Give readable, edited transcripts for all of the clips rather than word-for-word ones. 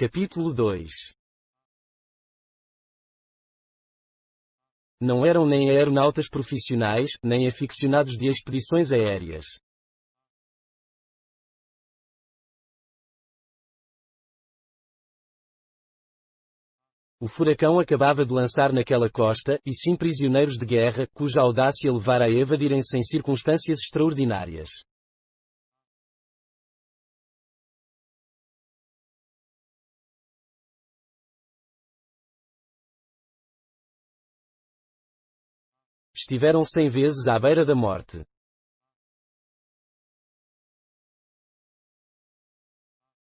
Capítulo 2. Não eram nem aeronautas profissionais, nem aficionados de expedições aéreas. O furacão acabava de lançar naquela costa, e sim prisioneiros de guerra, cuja audácia levara a evadirem sem circunstâncias extraordinárias. Estiveram 100 vezes à beira da morte.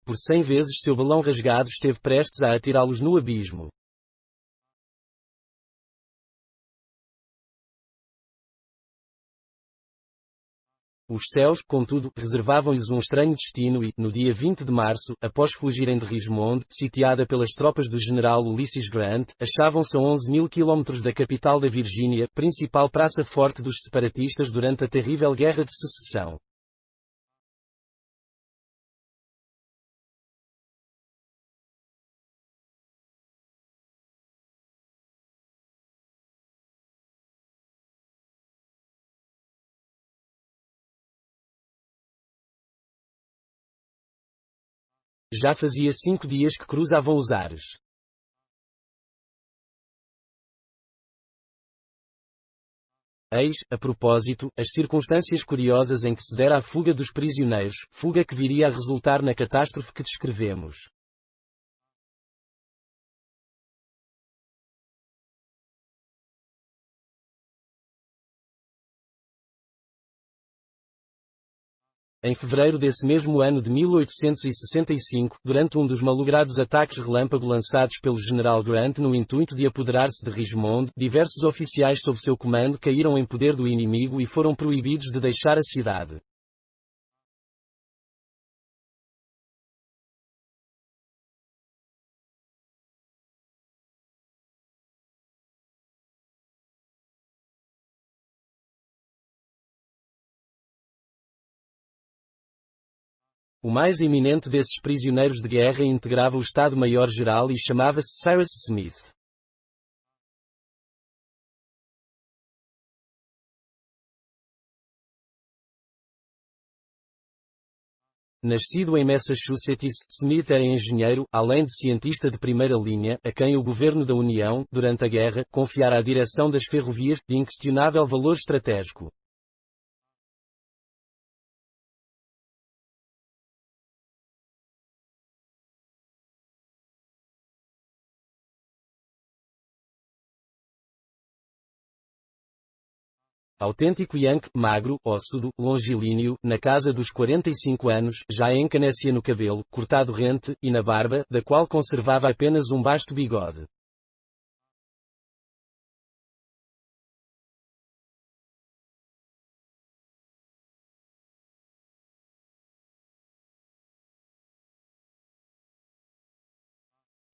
Por 100 vezes seu balão rasgado esteve prestes a atirá-los no abismo. Os céus, contudo, reservavam-lhes um estranho destino e, no dia 20 de março, após fugirem de Richmond, sitiada pelas tropas do general Ulysses Grant, achavam-se a 11.000 quilómetros da capital da Virgínia, principal praça forte dos separatistas durante a terrível Guerra de Secessão. Já fazia 5 dias que cruzavam os ares. Eis, a propósito, as circunstâncias curiosas em que se dera a fuga dos prisioneiros, fuga que viria a resultar na catástrofe que descrevemos. Em fevereiro desse mesmo ano de 1865, durante um dos malogrados ataques relâmpago lançados pelo general Grant no intuito de apoderar-se de Richmond, diversos oficiais sob seu comando caíram em poder do inimigo e foram proibidos de deixar a cidade. O mais eminente desses prisioneiros de guerra integrava o Estado-Maior-Geral e chamava-se Cyrus Smith. Nascido em Massachusetts, Smith era engenheiro, além de cientista de primeira linha, a quem o governo da União, durante a guerra, confiara a direção das ferrovias, de inquestionável valor estratégico. Autêntico Yankee, magro, ossudo, longilíneo, na casa dos 45 anos, já encanecia no cabelo, cortado rente, e na barba, da qual conservava apenas um basto bigode.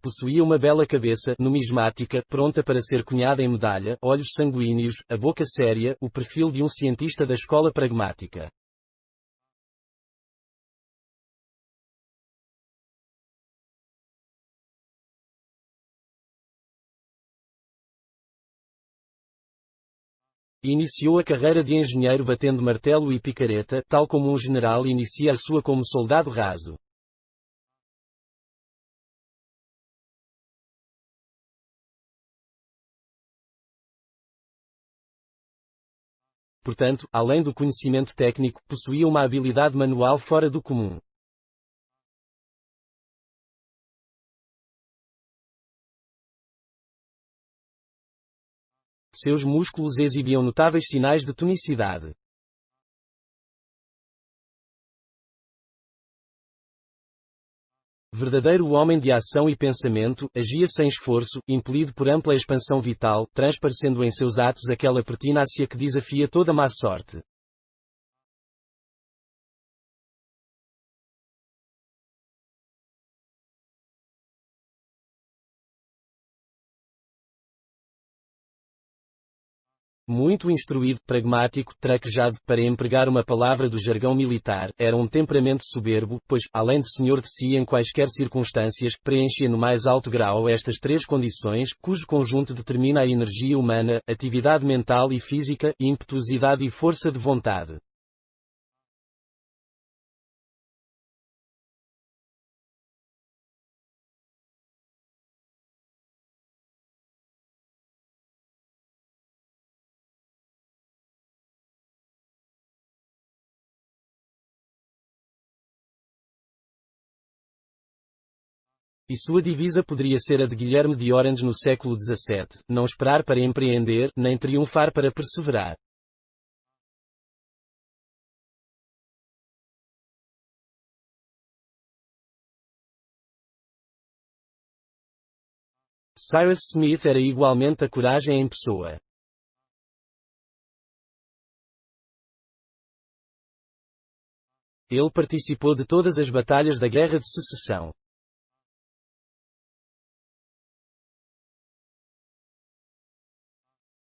Possuía uma bela cabeça, numismática, pronta para ser cunhada em medalha, olhos sanguíneos, a boca séria, o perfil de um cientista da escola pragmática. Iniciou a carreira de engenheiro batendo martelo e picareta, tal como um general inicia a sua como soldado raso. Portanto, além do conhecimento técnico, possuía uma habilidade manual fora do comum. Seus músculos exibiam notáveis sinais de tonicidade. Verdadeiro homem de ação e pensamento, agia sem esforço, impelido por ampla expansão vital, transparecendo em seus atos aquela pertinácia que desafia toda má sorte. Muito instruído, pragmático, traquejado, para empregar uma palavra do jargão militar, era um temperamento soberbo, pois, além de senhor de si em quaisquer circunstâncias, preenchia no mais alto grau estas três condições, cujo conjunto determina a energia humana, atividade mental e física, impetuosidade e força de vontade. E sua divisa poderia ser a de Guilherme de Orange no século XVII, não esperar para empreender, nem triunfar para perseverar. Cyrus Smith era igualmente a coragem em pessoa. Ele participou de todas as batalhas da Guerra de Secessão.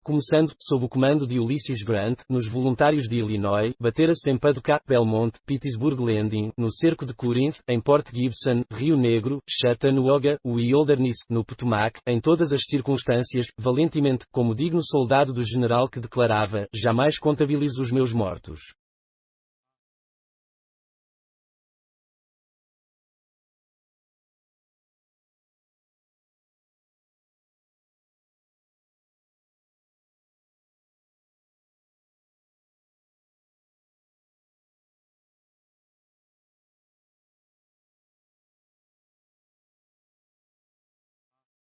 Começando, sob o comando de Ulysses Grant, nos Voluntários de Illinois, batera-se em Paducah, Belmont, Petersburg Landing, no cerco de Corinth, em Port Gibson, Rio Negro, Chattanooga, Wilderness, no Potomac, em todas as circunstâncias, valentemente, como digno soldado do general que declarava, jamais contabilizo os meus mortos.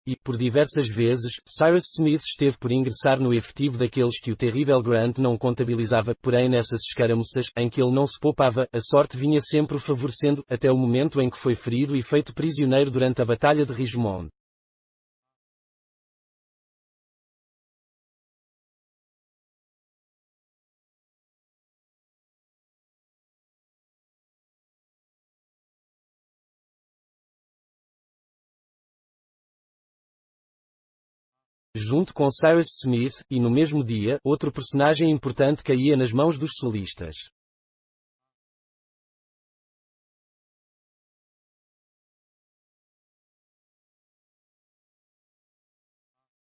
E, por diversas vezes, Cyrus Smith esteve por ingressar no efetivo daqueles que o terrível Grant não contabilizava, porém nessas escaramuças, em que ele não se poupava, a sorte vinha sempre o favorecendo, até o momento em que foi ferido e feito prisioneiro durante a Batalha de Richmond. Junto com Cyrus Smith, e no mesmo dia, outro personagem importante caía nas mãos dos solistas.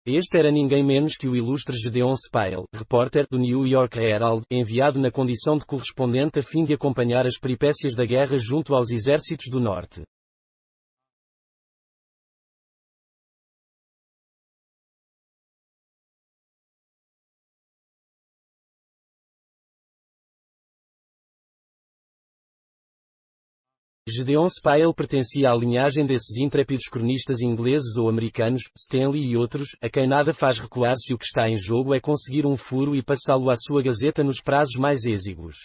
Este era ninguém menos que o ilustre Gedeon Spyle, repórter do New York Herald, enviado na condição de correspondente a fim de acompanhar as peripécias da guerra junto aos exércitos do Norte. Gedeon Spyle pertencia à linhagem desses intrépidos cronistas ingleses ou americanos, Stanley e outros, a quem nada faz recuar se o que está em jogo é conseguir um furo e passá-lo à sua gazeta nos prazos mais exíguos.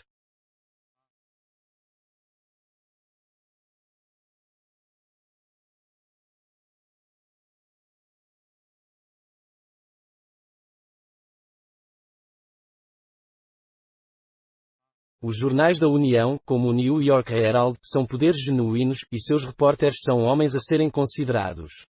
Os jornais da União, como o New York Herald, são poderes genuínos, e seus repórteres são homens a serem considerados.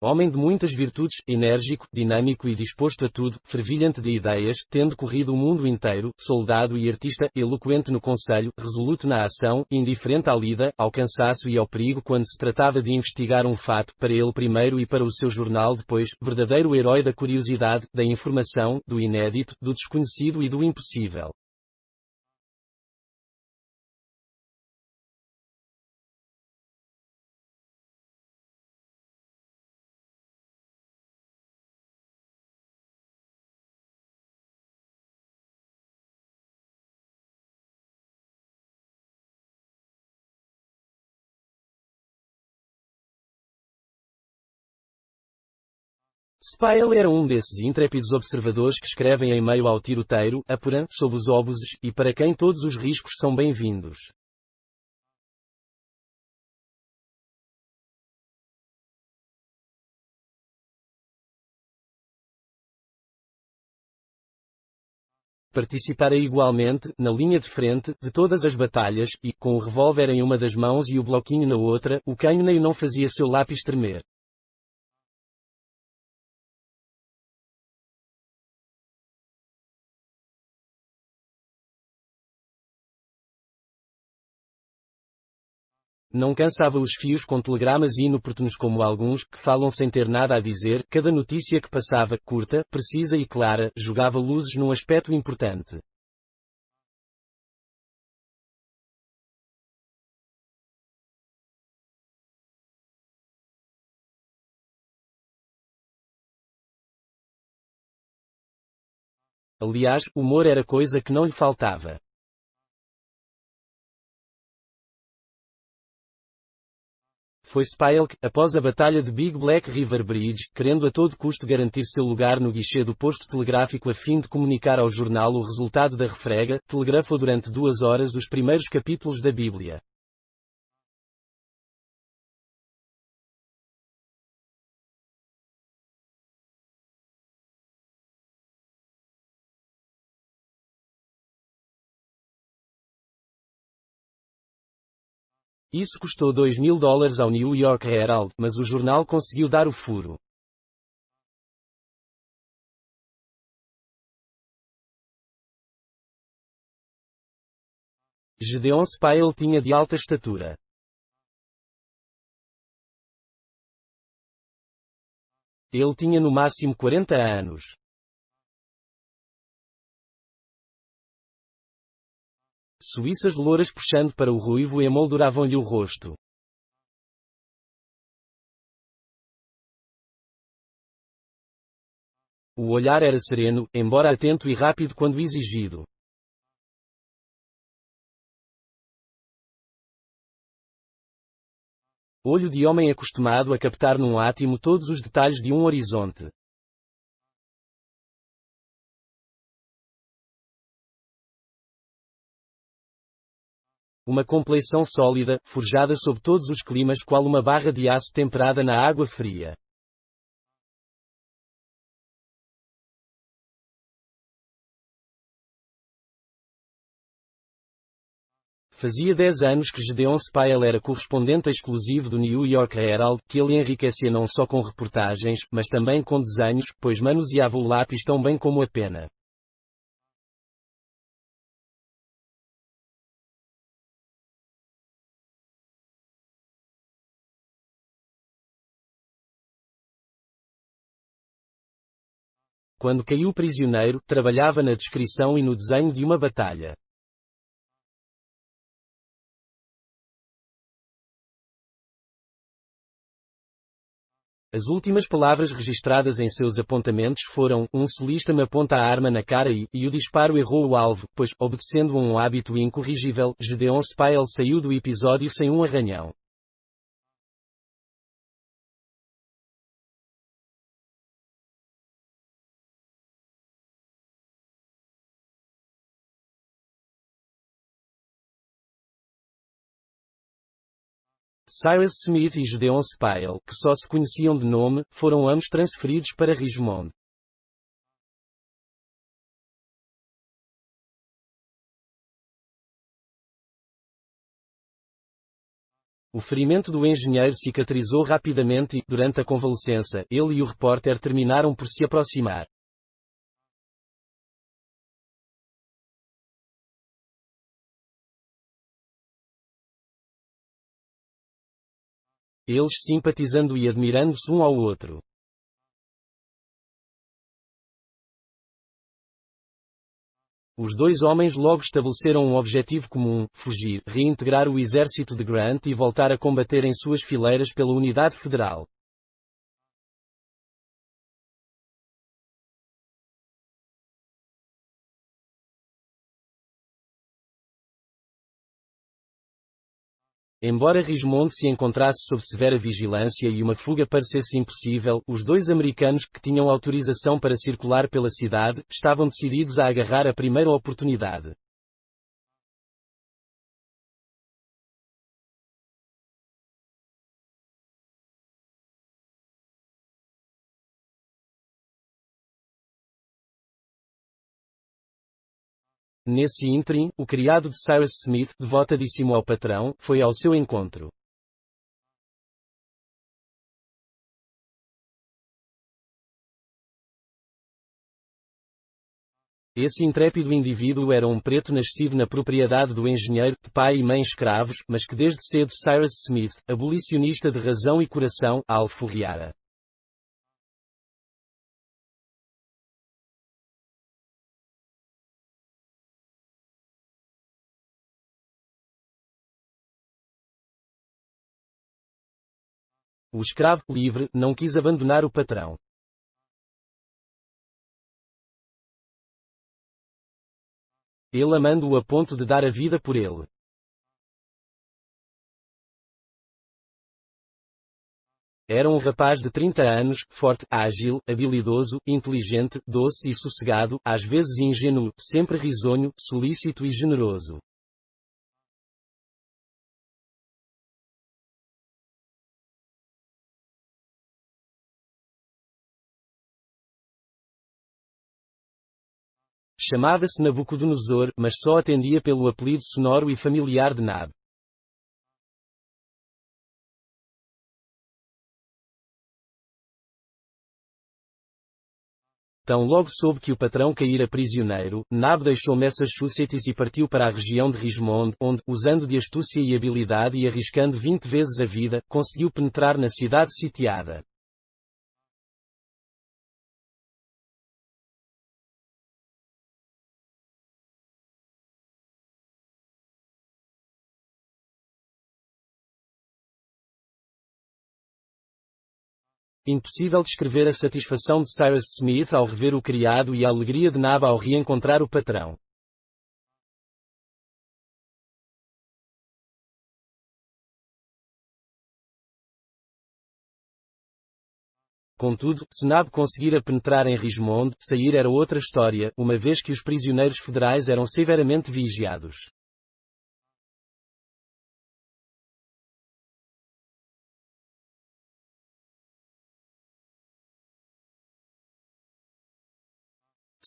Homem de muitas virtudes, enérgico, dinâmico e disposto a tudo, fervilhante de ideias, tendo corrido o mundo inteiro, soldado e artista, eloquente no conselho, resoluto na ação, indiferente à lida, ao cansaço e ao perigo quando se tratava de investigar um fato, para ele primeiro e para o seu jornal depois, verdadeiro herói da curiosidade, da informação, do inédito, do desconhecido e do impossível. Spyle era um desses intrépidos observadores que escrevem em meio ao tiroteiro, apurando, sob os obuses, e para quem todos os riscos são bem-vindos. participara igualmente, na linha de frente, de todas as batalhas, e, com o revólver em uma das mãos e o bloquinho na outra, o canhoneiro não fazia seu lápis tremer. Não cansava os fios com telegramas inoportunos como alguns, que falam sem ter nada a dizer, cada notícia que passava, curta, precisa e clara, jogava luzes num aspecto importante. Aliás, humor era coisa que não lhe faltava. Foi Spile que, após a batalha de Big Black River Bridge, querendo a todo custo garantir seu lugar no guichê do posto telegráfico a fim de comunicar ao jornal o resultado da refrega, telegrafou durante 2 horas os primeiros capítulos da Bíblia. Isso custou $2.000 ao New York Herald, mas o jornal conseguiu dar o furo. Gedeon Spile tinha de alta estatura. Ele tinha no máximo 40 anos. Suíças louras puxando para o ruivo emolduravam-lhe o rosto. O olhar era sereno, embora atento e rápido quando exigido. Olho de homem acostumado a captar num átimo todos os detalhes de um horizonte. Uma compleição sólida, forjada sob todos os climas qual uma barra de aço temperada na água fria. Fazia 10 anos que Gedeon Spile era correspondente exclusivo do New York Herald, que ele enriquecia não só com reportagens, mas também com desenhos, pois manuseava o lápis tão bem como a pena. Quando caiu prisioneiro, trabalhava na descrição e no desenho de uma batalha. As últimas palavras registradas em seus apontamentos foram: um solista me aponta a arma na cara e o disparo errou o alvo, pois, obedecendo a um hábito incorrigível, Gedeon Spile saiu do episódio sem um arranhão. Cyrus Smith e Gedeon Spile, que só se conheciam de nome, foram ambos transferidos para Richmond. O ferimento do engenheiro cicatrizou rapidamente e, durante a convalescença, ele e o repórter terminaram por se aproximar. Eles simpatizando e admirando-se um ao outro. Os dois homens logo estabeleceram um objetivo comum: fugir, reintegrar o exército de Grant e voltar a combater em suas fileiras pela unidade federal. Embora Richmond se encontrasse sob severa vigilância e uma fuga parecesse impossível, os dois americanos que tinham autorização para circular pela cidade, estavam decididos a agarrar a primeira oportunidade. Nesse ínterim, o criado de Cyrus Smith, devotadíssimo ao patrão, foi ao seu encontro. Esse intrépido indivíduo era um preto nascido na propriedade do engenheiro, de pai e mãe escravos, mas que desde cedo Cyrus Smith, abolicionista de razão e coração, alforriara. O escravo, livre, não quis abandonar o patrão. Ele amando-o a ponto de dar a vida por ele. Era um rapaz de 30 anos, forte, ágil, habilidoso, inteligente, doce e sossegado, às vezes ingênuo, sempre risonho, solícito e generoso. Chamava-se Nabucodonosor, mas só atendia pelo apelido sonoro e familiar de Nab. Tão logo soube que o patrão caíra prisioneiro, Nab deixou Massachusetts e partiu para a região de Richmond, onde, usando de astúcia e habilidade e arriscando 20 vezes a vida, conseguiu penetrar na cidade sitiada. Impossível descrever a satisfação de Cyrus Smith ao rever o criado e a alegria de Nab ao reencontrar o patrão. Contudo, se Nab conseguira penetrar em Richmond, sair era outra história, uma vez que os prisioneiros federais eram severamente vigiados.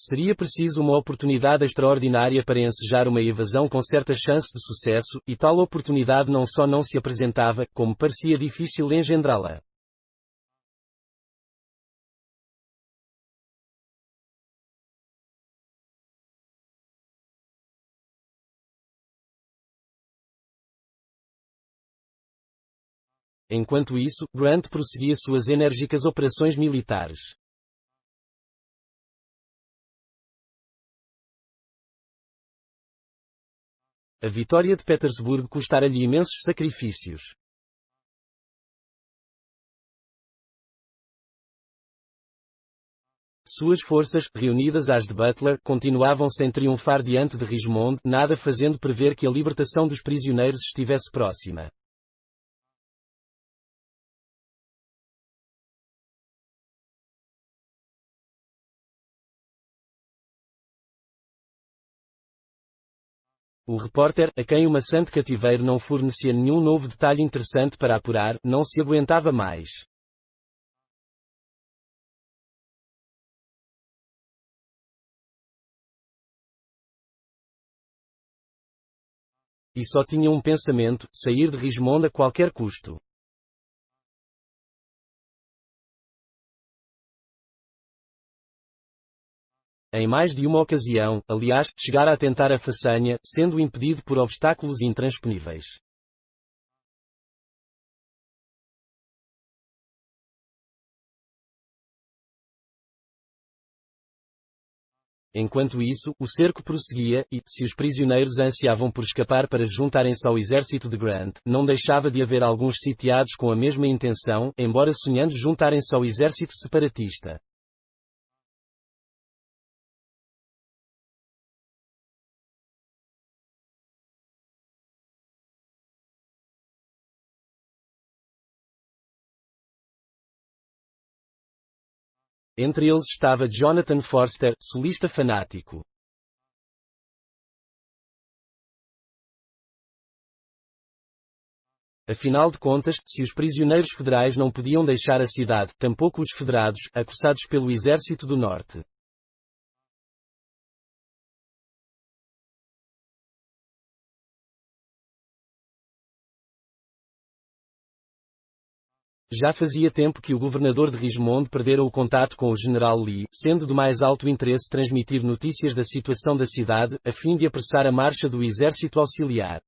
Seria preciso uma oportunidade extraordinária para ensejar uma evasão com certa chance de sucesso, e tal oportunidade não só não se apresentava, como parecia difícil engendrá-la. Enquanto isso, Grant prosseguia suas enérgicas operações militares. A vitória de Petersburgo custara-lhe imensos sacrifícios. Suas forças, reunidas às de Butler, continuavam sem triunfar diante de Richmond, nada fazendo prever que a libertação dos prisioneiros estivesse próxima. O repórter, a quem o maçante cativeiro não fornecia nenhum novo detalhe interessante para apurar, não se aguentava mais. E só tinha um pensamento: sair de Richmond a qualquer custo. Em mais de uma ocasião, aliás, chegara a tentar a façanha, sendo impedido por obstáculos intransponíveis. Enquanto isso, o cerco prosseguia, e, se os prisioneiros ansiavam por escapar para juntarem-se ao exército de Grant, não deixava de haver alguns sitiados com a mesma intenção, embora sonhando juntarem-se ao exército separatista. Entre eles estava Jonathan Forster, solista fanático. Afinal de contas, se os prisioneiros federais não podiam deixar a cidade, tampouco os federados, acossados pelo exército do norte. Já fazia tempo que o governador de Richmond perdera o contato com o general Lee, sendo do mais alto interesse transmitir notícias da situação da cidade, a fim de apressar a marcha do exército auxiliar.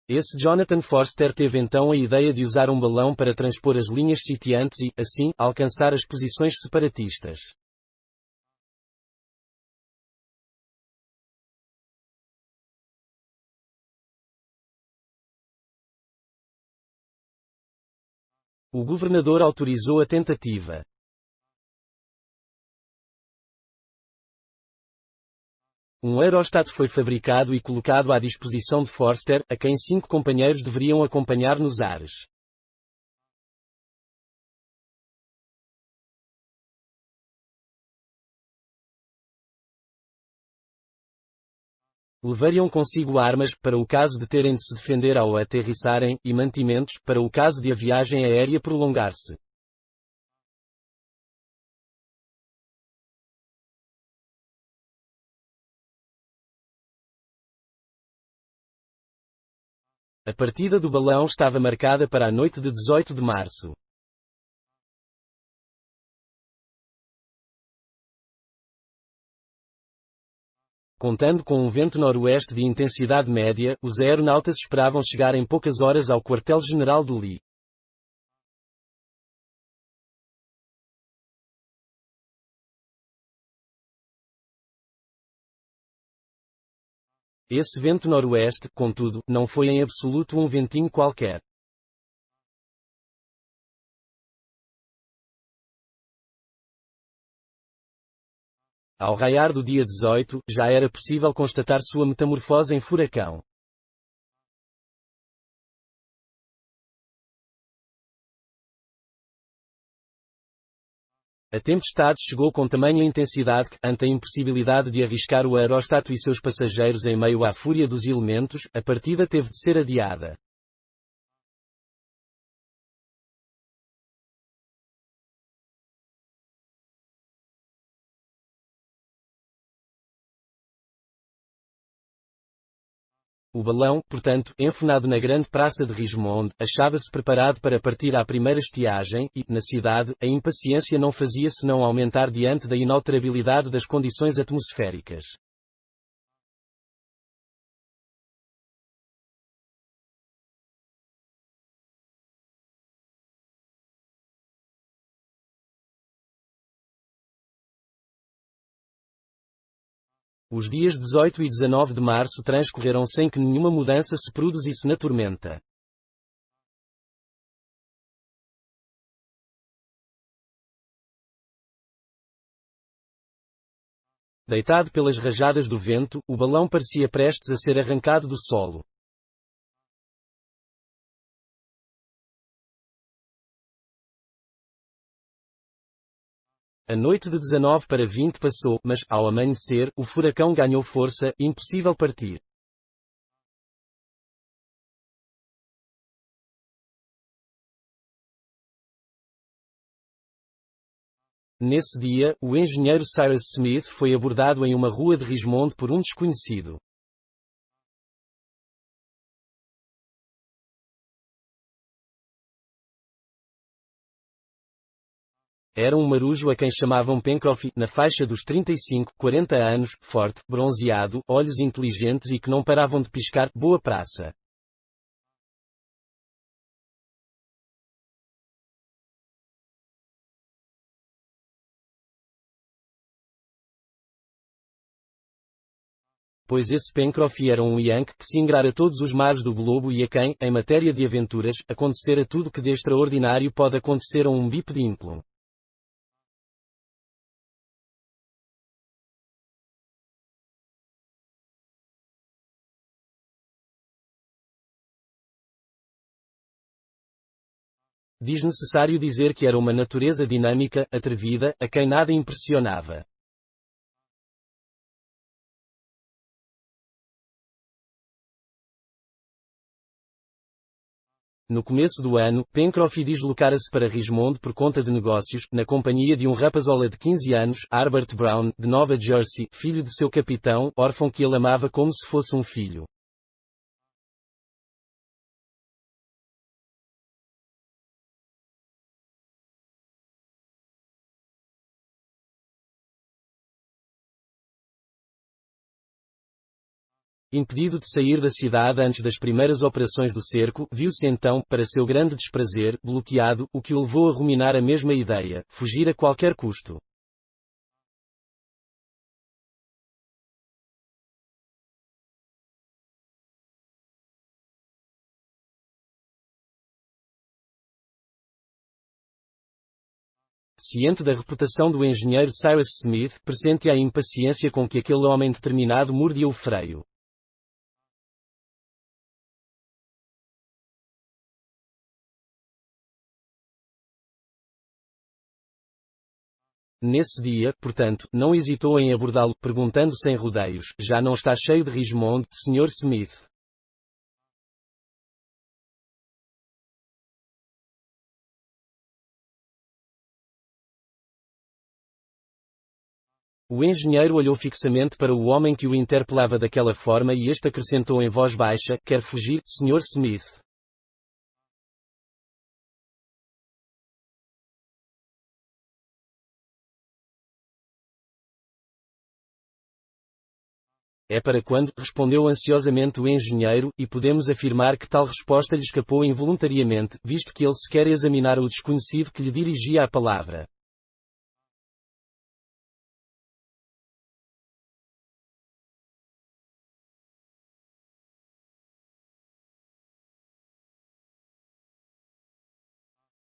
Esse Jonathan Forster teve então a ideia de usar um balão para transpor as linhas sitiantes e, assim, alcançar as posições separatistas. O governador autorizou a tentativa. Um aerostat foi fabricado e colocado à disposição de Forster, a quem 5 companheiros deveriam acompanhar nos ares. Levariam consigo armas, para o caso de terem de se defender ao aterrissarem, e mantimentos, para o caso de a viagem aérea prolongar-se. A partida do balão estava marcada para a noite de 18 de março. Contando com um vento noroeste de intensidade média, os aeronautas esperavam chegar em poucas horas ao quartel-general do Lee. Esse vento noroeste, contudo, não foi em absoluto um ventinho qualquer. Ao raiar do dia 18, já era possível constatar sua metamorfose em furacão. A tempestade chegou com tamanha intensidade que, ante a impossibilidade de arriscar o aerostato e seus passageiros em meio à fúria dos elementos, a partida teve de ser adiada. O balão, portanto, enfunado na grande praça de Richmond, achava-se preparado para partir à primeira estiagem, e, na cidade, a impaciência não fazia senão aumentar diante da inalterabilidade das condições atmosféricas. Os dias 18 e 19 de março transcorreram sem que nenhuma mudança se produzisse na tormenta. Deitado pelas rajadas do vento, o balão parecia prestes a ser arrancado do solo. A noite de 19 para 20 passou, mas, ao amanhecer, o furacão ganhou força, impossível partir. Nesse dia, o engenheiro Cyrus Smith foi abordado em uma rua de Richmond por um desconhecido. Era um marujo a quem chamavam Pencroff, na faixa dos 35, 40 anos, forte, bronzeado, olhos inteligentes e que não paravam de piscar, boa praça. Pois esse Pencroff era um Yankee que se ingrara todos os mares do globo e a quem, em matéria de aventuras, acontecera tudo que de extraordinário pode acontecer a um bipedímplo. Desnecessário dizer que era uma natureza dinâmica, atrevida, a quem nada impressionava. No começo do ano, Pencroff deslocara-se para Richmond por conta de negócios, na companhia de um rapazola de 15 anos, Herbert Brown, de Nova Jersey, filho de seu capitão, órfão que ele amava como se fosse um filho. Impedido de sair da cidade antes das primeiras operações do cerco, viu-se então, para seu grande desprazer, bloqueado, o que o levou a ruminar a mesma ideia: fugir a qualquer custo. Ciente da reputação do engenheiro Cyrus Smith, pressente a impaciência com que aquele homem determinado mordia o freio. Nesse dia, portanto, não hesitou em abordá-lo, perguntando sem rodeios: já não está cheio de Richmond, Sr. Smith? O engenheiro olhou fixamente para o homem que o interpelava daquela forma e este acrescentou em voz baixa: quer fugir, Sr. Smith? É para quando, respondeu ansiosamente o engenheiro, e podemos afirmar que tal resposta lhe escapou involuntariamente, visto que ele sequer examinara o desconhecido que lhe dirigia a palavra.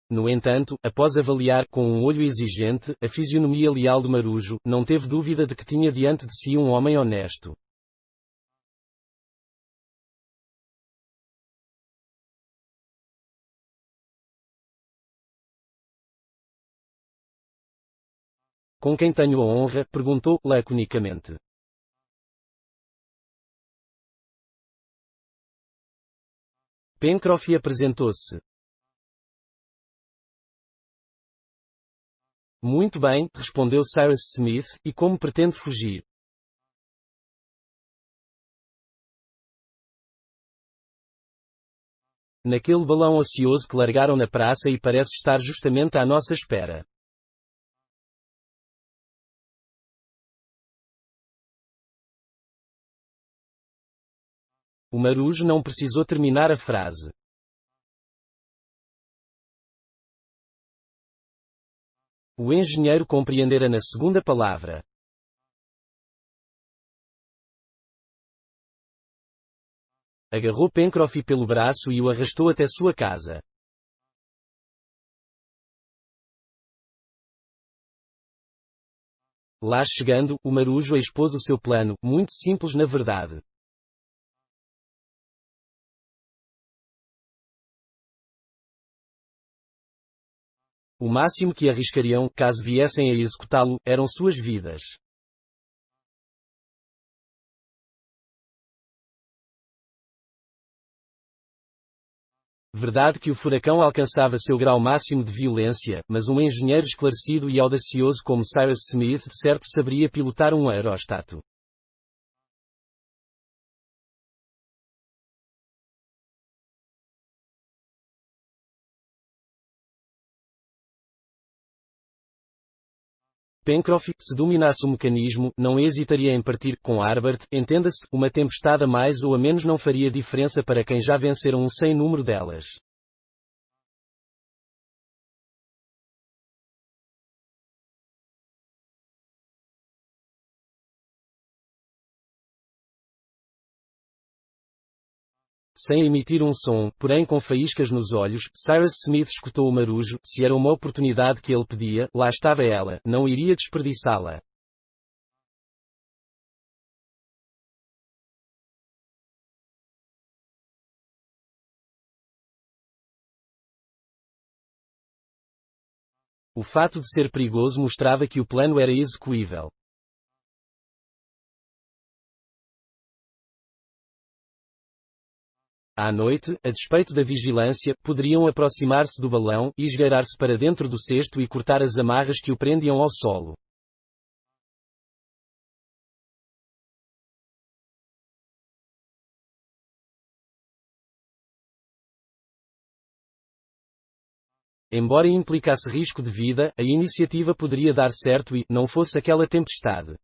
No entanto, após avaliar, com um olho exigente, a fisionomia leal do marujo, não teve dúvida de que tinha diante de si um homem honesto. Com quem tenho a honra? Perguntou, laconicamente. Pencroff apresentou-se. Muito bem, respondeu Cyrus Smith, e como pretende fugir? Naquele balão ocioso que largaram na praça e parece estar justamente à nossa espera. O marujo não precisou terminar a frase. O engenheiro compreendera na segunda palavra. Agarrou Pencroff pelo braço e o arrastou até sua casa. Lá chegando, o marujo expôs o seu plano, muito simples na verdade. O máximo que arriscariam, caso viessem a executá-lo, eram suas vidas. Verdade que o furacão alcançava seu grau máximo de violência, mas um engenheiro esclarecido e audacioso como Cyrus Smith de certo saberia pilotar um aerostato. Pencroff, se dominasse o mecanismo, não hesitaria em partir, com Harbert, entenda-se, uma tempestade a mais ou a menos não faria diferença para quem já venceram um sem número delas. Sem emitir um som, porém com faíscas nos olhos, Cyrus Smith escutou o marujo: se era uma oportunidade que ele pedia, lá estava ela, não iria desperdiçá-la. O fato de ser perigoso mostrava que o plano era execuível. À noite, a despeito da vigilância, poderiam aproximar-se do balão, esgueirar-se para dentro do cesto e cortar as amarras que o prendiam ao solo. Embora implicasse risco de vida, a iniciativa poderia dar certo e, não fosse aquela tempestade.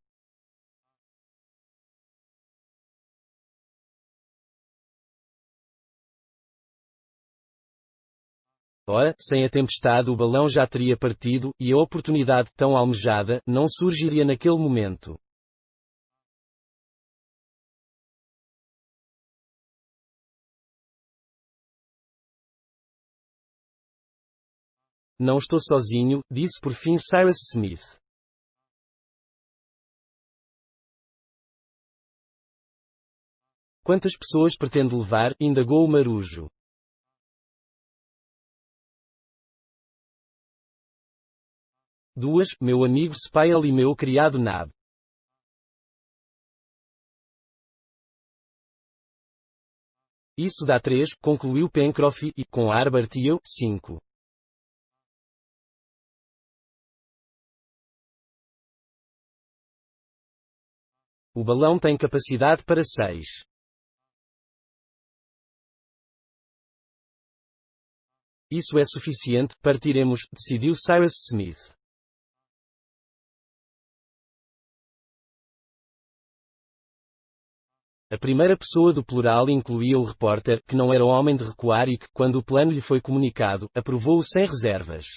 Ora, sem a tempestade o balão já teria partido, e a oportunidade tão almejada, não surgiria naquele momento. Não estou sozinho, disse por fim Cyrus Smith. Quantas pessoas pretende levar? Indagou o marujo. 2, meu amigo Spyle e meu criado Nab. Isso dá 3, concluiu Pencroff e, com Harbert e eu, 5. O balão tem capacidade para 6. Isso é suficiente, partiremos, decidiu Cyrus Smith. A primeira pessoa do plural incluía o repórter, que não era homem de recuar e que, quando o plano lhe foi comunicado, aprovou-o sem reservas.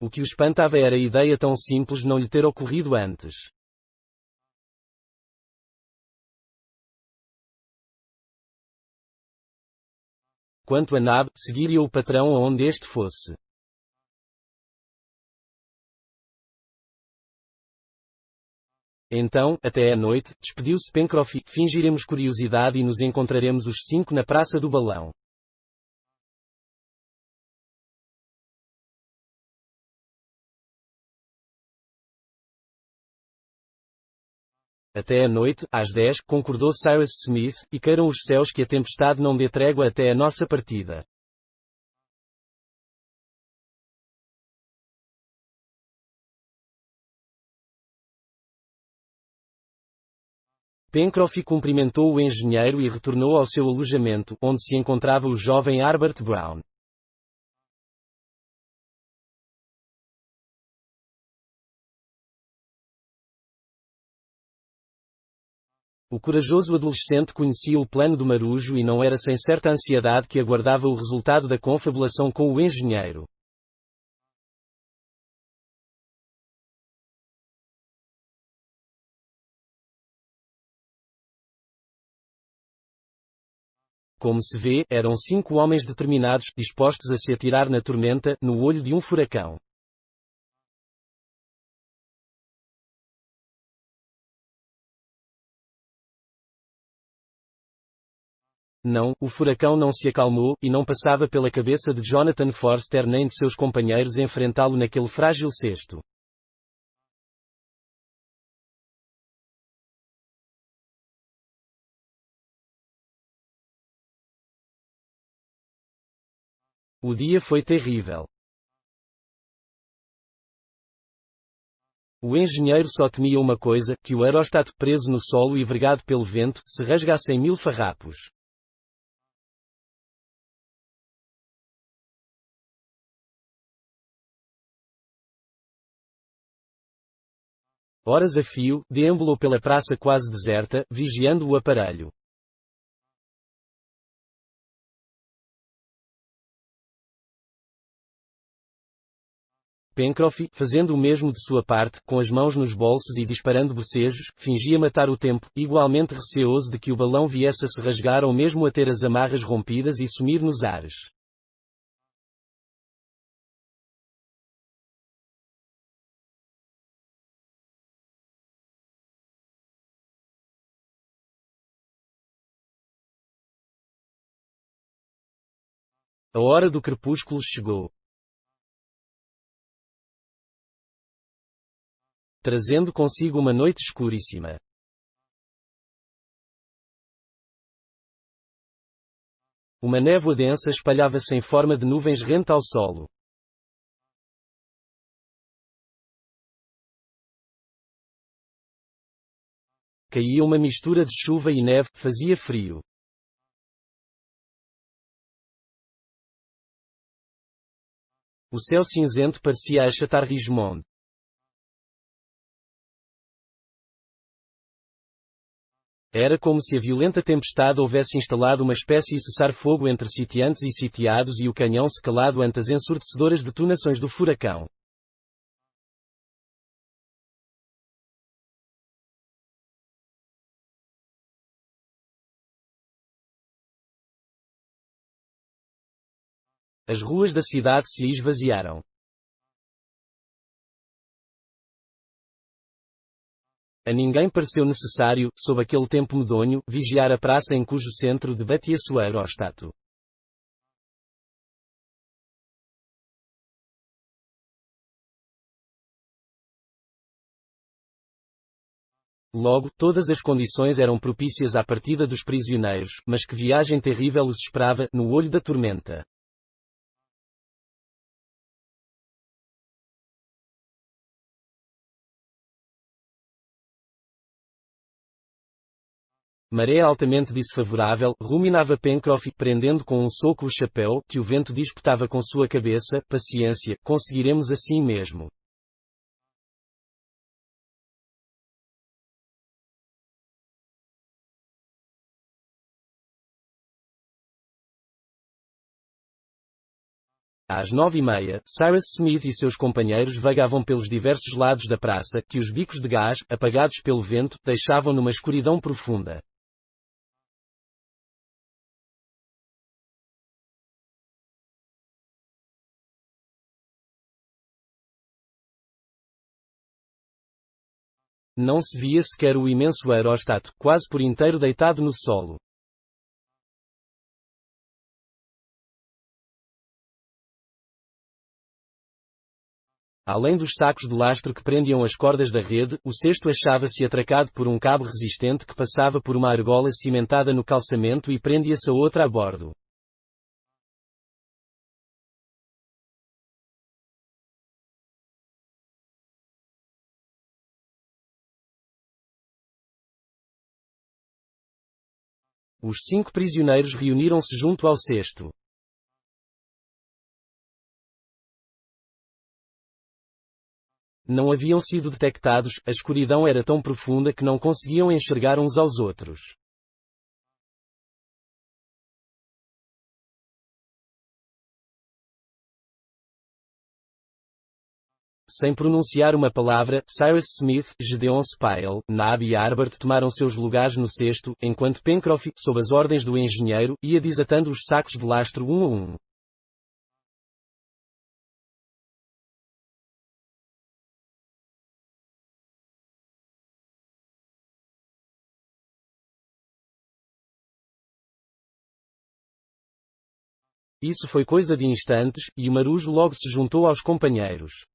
O que o espantava era a ideia tão simples não lhe ter ocorrido antes. Quanto a Nab, seguiria o patrão aonde este fosse. Então, até à noite, despediu-se Pencroff e, fingiremos curiosidade e nos encontraremos os 5 na Praça do Balão. Até à noite, às 10, concordou Cyrus Smith, e queiram os céus que a tempestade não dê trégua até a nossa partida. Pencroff cumprimentou o engenheiro e retornou ao seu alojamento, onde se encontrava o jovem Harbert Brown. O corajoso adolescente conhecia o plano do marujo e não era sem certa ansiedade que aguardava o resultado da confabulação com o engenheiro. Como se vê, eram 5 homens determinados, dispostos a se atirar na tormenta, no olho de um furacão. Não, o furacão não se acalmou, e não passava pela cabeça de Jonathan Forster nem de seus companheiros enfrentá-lo naquele frágil cesto. O dia foi terrível. O engenheiro só temia uma coisa, que o aerostat, preso no solo e vergado pelo vento, se rasgasse em 1000 farrapos. Horas a fio, deambulou pela praça quase deserta, vigiando o aparelho. Pencroff, fazendo o mesmo de sua parte, com as mãos nos bolsos e disparando bocejos, fingia matar o tempo, igualmente receoso de que o balão viesse a se rasgar ou mesmo a ter as amarras rompidas e sumir nos ares. A hora do crepúsculo chegou. trazendo consigo uma noite escuríssima. Uma névoa densa espalhava-se em forma de nuvens rente ao solo. Caía uma mistura de chuva e neve, fazia frio. O céu cinzento parecia achatar Richmond. Era como se a violenta tempestade houvesse instalado uma espécie de cessar-fogo entre sitiantes e sitiados e o canhão se calado ante as ensurdecedoras detonações do furacão. As ruas da cidade se esvaziaram. A ninguém pareceu necessário, sob aquele tempo medonho, vigiar a praça em cujo centro debatia-se o aeróstato. Logo, todas as condições eram propícias à partida dos prisioneiros, mas que viagem terrível os esperava, no olho da tormenta. Maré altamente desfavorável, ruminava Pencroff, prendendo com um soco o chapéu, que o vento disputava com sua cabeça. Paciência, conseguiremos assim mesmo. Às 9h30, Cyrus Smith e seus companheiros vagavam pelos diversos lados da praça, que os bicos de gás, apagados pelo vento, deixavam numa escuridão profunda. Não se via sequer o imenso aeróstato, quase por inteiro deitado no solo. Além dos sacos de lastro que prendiam as cordas da rede, o cesto achava-se atracado por um cabo resistente que passava por uma argola cimentada no calçamento e prendia-se a outra a bordo. Os 5 prisioneiros reuniram-se junto ao cesto. Não haviam sido detectados, a escuridão era tão profunda que não conseguiam enxergar uns aos outros. Sem pronunciar uma palavra, Cyrus Smith, Gedeon Spilett, Nab e Harbert tomaram seus lugares no cesto, enquanto Pencroff, sob as ordens do engenheiro, ia desatando os sacos de lastro um a um. Isso foi coisa de instantes, e o marujo logo se juntou aos companheiros.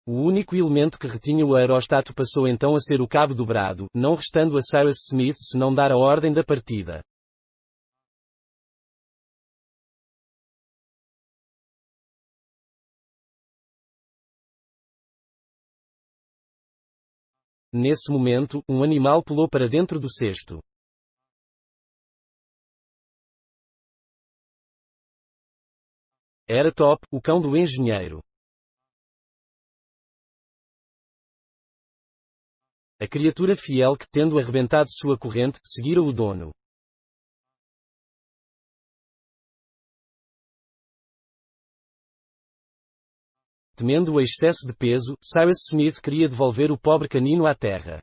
O único elemento que retinha o aeróstato passou então a ser o cabo dobrado, não restando a Cyrus Smith senão dar a ordem da partida. Nesse momento, um animal pulou para dentro do cesto. Era Top, o cão do engenheiro. A criatura fiel que, tendo arrebentado sua corrente, seguira o dono. Temendo o excesso de peso, Cyrus Smith queria devolver o pobre canino à terra.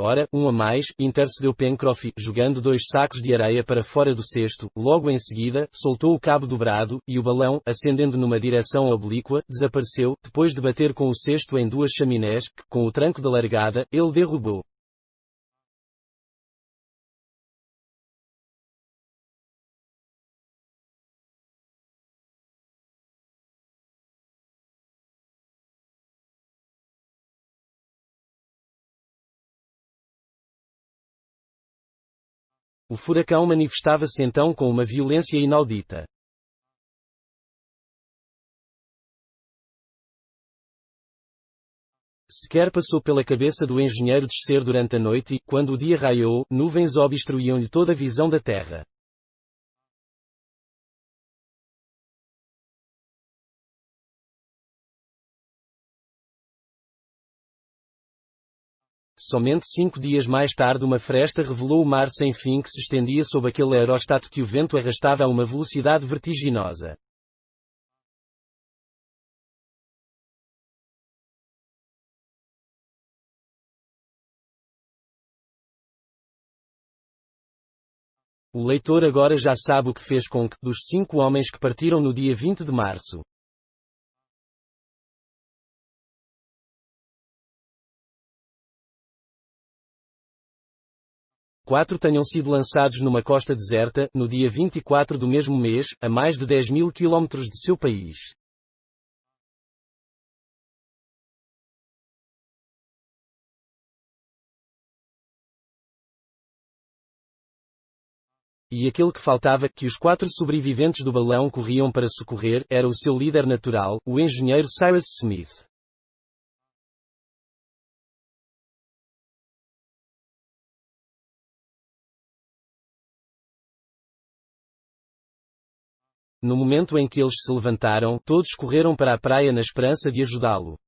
Ora, um a mais, intercedeu Pencroff, jogando 2 sacos de areia para fora do cesto. Logo em seguida, soltou o cabo dobrado, e o balão, ascendendo numa direção oblíqua, desapareceu, depois de bater com o cesto em 2 chaminés, que, com o tranco da largada, ele derrubou. O furacão manifestava-se então com uma violência inaudita. Sequer passou pela cabeça do engenheiro descer durante a noite e, quando o dia raiou, nuvens obstruíam-lhe toda a visão da terra. Somente 5 dias mais tarde uma fresta revelou o mar sem fim que se estendia sob aquele aerostato que o vento arrastava a uma velocidade vertiginosa. O leitor agora já sabe o que fez com que, dos 5 homens que partiram no dia 20 de março, 4 tenham sido lançados numa costa deserta, no dia 24 do mesmo mês, a mais de 10.000 quilómetros de seu país. E aquele que faltava, que os 4 sobreviventes do balão corriam para socorrer, era o seu líder natural, o engenheiro Cyrus Smith. No momento em que eles se levantaram, todos correram para a praia na esperança de ajudá-lo.